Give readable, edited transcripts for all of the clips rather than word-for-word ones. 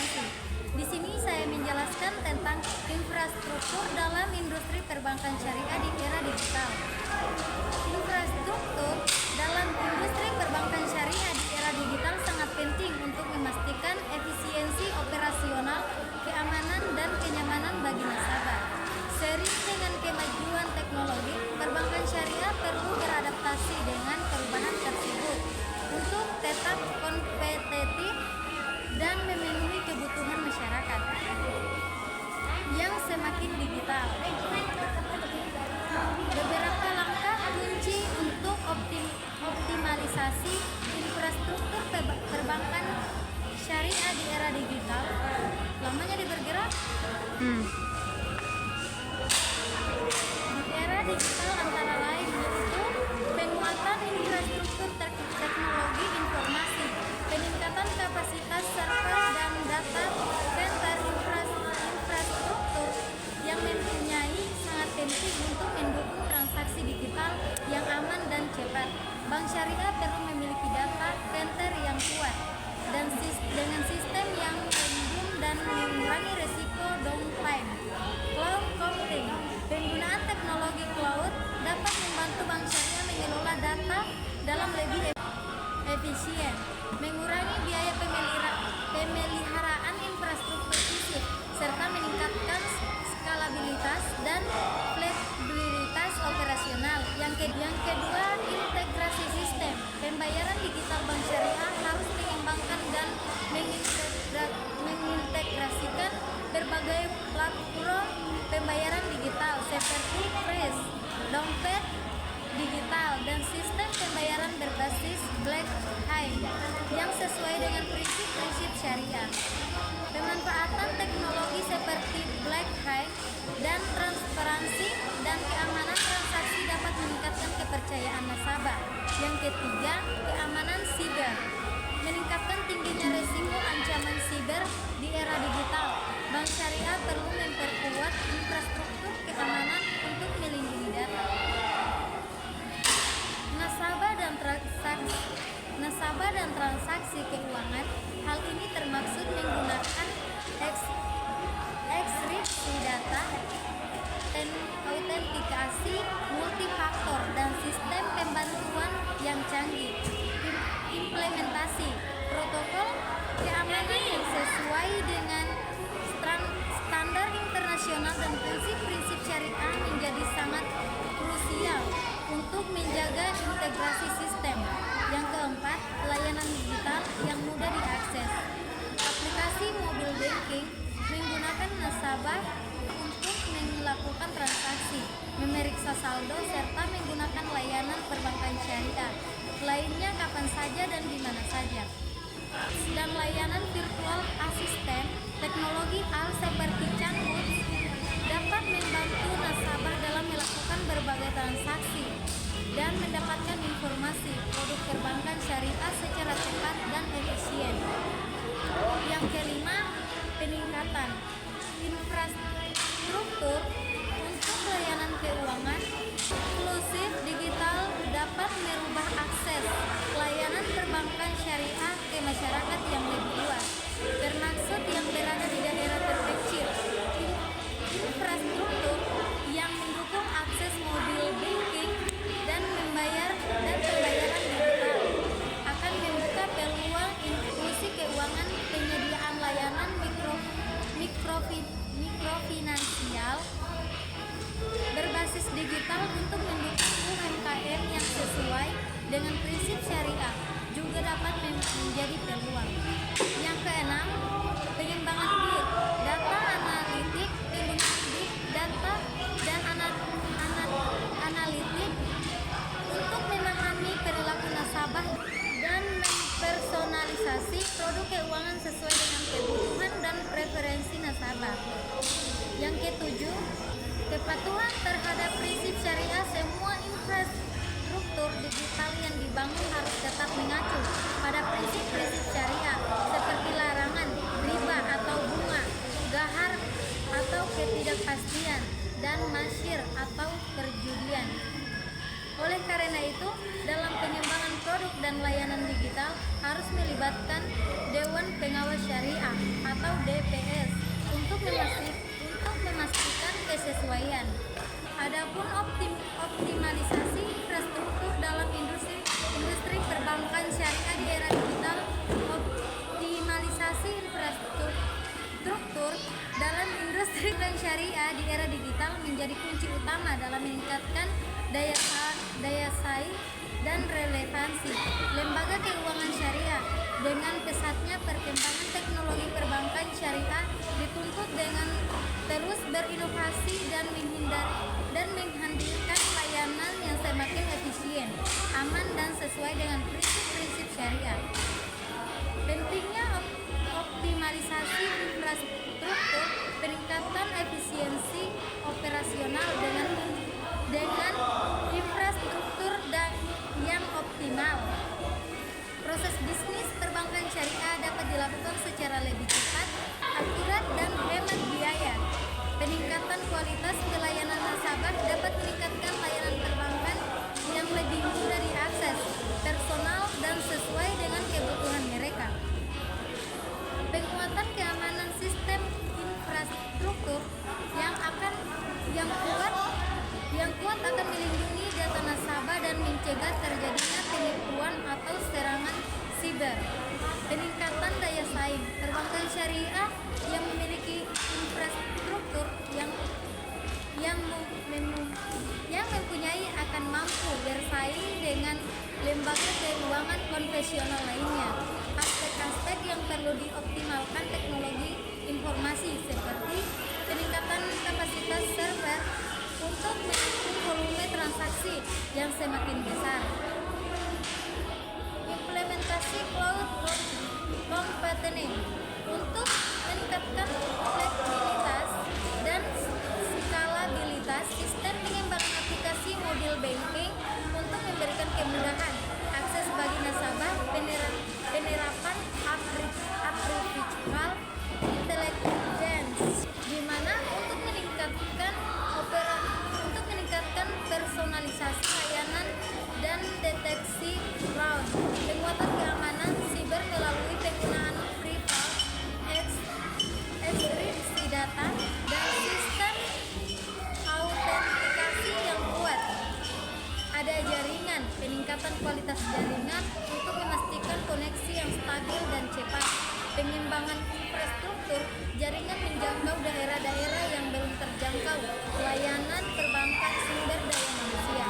informasi. Di sini saya menjelaskan tentang infrastruktur dalam industri perbankan syariah di era digital. Infrastruktur dalam industri perbankan syariah di era digital sangat penting untuk memastikan efisiensi operasional, keamanan, dan kenyamanan bagi nasabah. Seiring dengan kemajuan teknologi, perbankan syariah perlu beradaptasi dengan perubahan tersebut untuk tetap kompetitif dan memenuhi kebutuhan masyarakat yang semakin digital. Beberapa langkah kunci untuk optimalisasi infrastruktur perbankan syariah di era digital. Lamanya bergerak. Di era digital antara lain yaitu penguatan infrastruktur teknologi informasi, peningkatan kapasitas server dan data center infrastruktur yang mempunyai sangat penting untuk mendukung transaksi digital yang aman dan cepat. Bank syariah perlu memiliki data center yang kuat dan dengan sistem yang pelindung dan mengurangi resiko downtime. Cloud computing, penggunaan teknologi cloud dapat membantu bank syariah mengelola data dalam lebih efisien, mengurangi biaya pemeliharaan infrastruktur fisik, serta meningkatkan skalabilitas dan fleksibilitas operasional. Yang kedua, integrasi sistem pembayaran digital bank syariah harus mengembangkan dan mengintegrasikan berbagai platform pembayaran digital seperti kris, dompet digital, dan sistem pembayaran berbasis blockchain yang sesuai dengan prinsip-prinsip syariah. Pemanfaatan teknologi seperti blockchain dan transparansi dan keamanan transaksi dapat meningkatkan kepercayaan nasabah. Yang ketiga, keamanan siber. Meningkatkan tingginya resiko ancaman siber di era digital, bank syariah perlu memperkuat infrastruktur keamanan untuk melindungi data nasabah dan transaksi keuangan. Hal ini termaksud menggunakan enkripsi data, autentikasi multifaktor, dan sistem pembantuan yang canggih. Implementasi protokol keamanan yang sesuai dengan standar internasional dan prinsip-prinsip syariah menjadi sangat krusial untuk menjaga integrasi sistem. Yang keempat, layanan digital yang mudah diakses. Aplikasi mobile banking menggunakan nasabah untuk melakukan transaksi, memeriksa saldo, serta menggunakan layanan perbankan syariah lainnya kapan saja dan di mana saja. Dan layanan virtual asisten, teknologi AL seperti chatbot dapat membantu nasabah dalam melakukan berbagai transaksi dan mendapatkan informasi produk perbankan syariah secara cepat dan efisien. Yang kelima, peningkatan infrastruktur untuk layanan keuangan inklusif digital dapat merubah akses layanan perbankan syariah ke masyarakat yang lebih luas, termasuk yang berada di daerah terpencil. Infrastruktur yang mendukung akses mobile banking dan pembayaran digital akan membuka peluang inklusi keuangan, penyediaan layanan mikrofinansial berbasis digital untuk mendukung UMKM yang sesuai dengan prinsip syariah juga dapat menjadi peluang. Yang keenam, pengembangan big data analitik, penggunaan big data dan analitik untuk memahami perilaku nasabah dan mempersonalisasi produk keuangan sesuai dengan kebutuhan dan preferensi nasabah. Yang ketujuh, kepatuhan terhadap prinsip syariah. Semua infrastruktur digital yang dibangun harus tetap mengacu pada prinsip-prinsip syariah seperti larangan riba atau bunga, gahar atau ketidakpastian, dan masyir atau perjudian. Oleh karena itu, dalam pengembangan produk dan layanan digital harus melibatkan Dewan Pengawas Syariah atau DPS untuk memastikan kesesuaian. Adapun optimalisasi infrastruktur dalam industri perbankan syariah di era digital. Optimalisasi infrastruktur dalam industri bank syariah di era digital menjadi kunci utama dalam meningkatkan daya saing dan relevansi lembaga keuangan syariah. Dengan pesatnya perkembangan teknologi perbankan syariah dituntut dengan terus berinovasi dan menghadirkan layanan yang semakin efisien, aman dan sesuai dengan prinsip-prinsip syariah. Pentingnya optimalisasi infrastruktur, peningkatan efisiensi operasional dengan infrastruktur yang optimal. Proses bisnis perbankan syariah dapat dilakukan secara lebih cepat, akurat, dan hemat biaya. Peningkatan kualitas pelayanan nasabah dapat meningkatkan layanan perbankan yang lebih mudah diakses, personal, dan sesuai dengan kebutuhan mereka. Penguatan keamanan sistem infrastruktur yang kuat akan melindungi data nasabah dan mencegah terjadinya penipuan atau serangan siber. Peningkatan daya saing perbankan syariah yang memiliki infrastruktur yang mempunyai akan mampu bersaing dengan lembaga keuangan konvensional lainnya. Aspek-aspek yang perlu dioptimalkan teknologi informasi seperti peningkatan kapasitas server untuk menampung volume transaksi yang semakin besar. Implementasi cloud computing untuk meningkatkan fleksibilitas dan skalabilitas sistem pengembangan aplikasi mobile banking untuk memberikan kemudahan akses bagi nasabah, penerapan artificial intelligence di mana untuk meningkatkan personalisasi layanan dan deteksi fraud. Penguatan keamanan siber melalui penggunaan private enkripsi data dan sistem autentikasi yang kuat. Ada jaringan, peningkatan kualitas jaringan untuk memastikan koneksi yang stabil dan cepat. Pengembangan infrastruktur jaringan menjangkau daerah-daerah yang belum terjangkau. Layanan perbankan sumber daya manusia.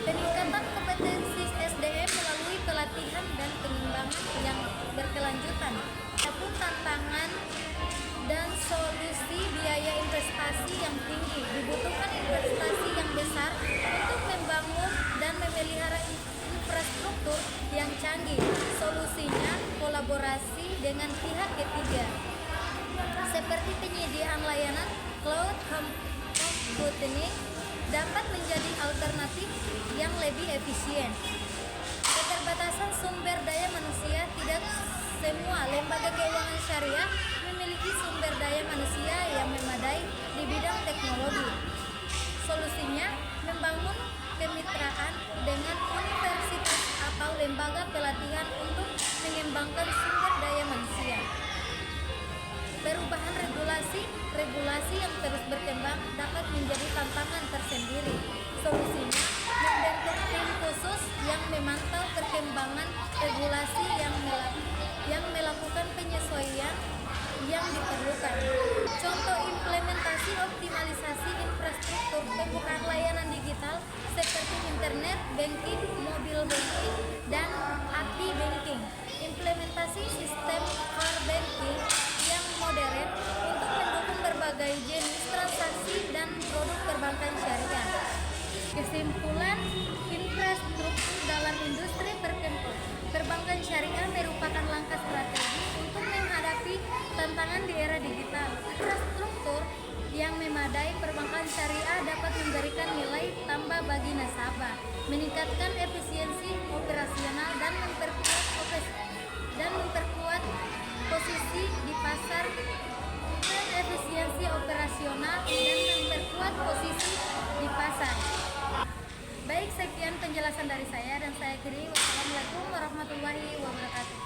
Peningkatan kompetensi SDM melalui pelatihan dan pengembangan yang berkelanjutan. Adapun tantangan dan solusi biaya investasi yang tinggi. Dibutuhkan investasi yang besar untuk membangun dan memelihara infrastruktur yang canggih. Solusinya kolaborasi dengan pihak ketiga seperti penyediaan layanan cloud computing dapat menjadi alternatif yang lebih efisien. Keterbatasan sumber daya manusia. Tidak semua lembaga keuangan syariah memiliki sumber daya manusia yang memadai di bidang teknologi. Solusinya membangun kemitraan dengan universitas atau lembaga pelatihan untuk mengembangkan sumber daya manusia. Perubahan regulasi yang terus berkembang dapat menjadi tantangan tersendiri. Solusinya membentuk tim khusus yang memantau perkembangan regulasi yang melakukan penyesuaian yang diperlukan. Contoh implementasi optimalisasi infrastruktur pembukaan layanan digital seperti internet banking, mobile banking, dan API banking. Implementasi sistem core banking yang modern untuk mendukung berbagai jenis transaksi dan produk perbankan syariah. Kesimpulan, infrastruktur dalam industri perbankan syariah merupakan langkah strategi untuk menghadapi tantangan di era digital. Infrastruktur yang memadai perbankan syariah dapat memberikan nilai tambah bagi nasabah, meningkatkan efisiensi operasional dan memperkuat posisi di pasar Baik, sekian penjelasan dari saya dan saya akhiri. Wassalamualaikum warahmatullahi wabarakatuh.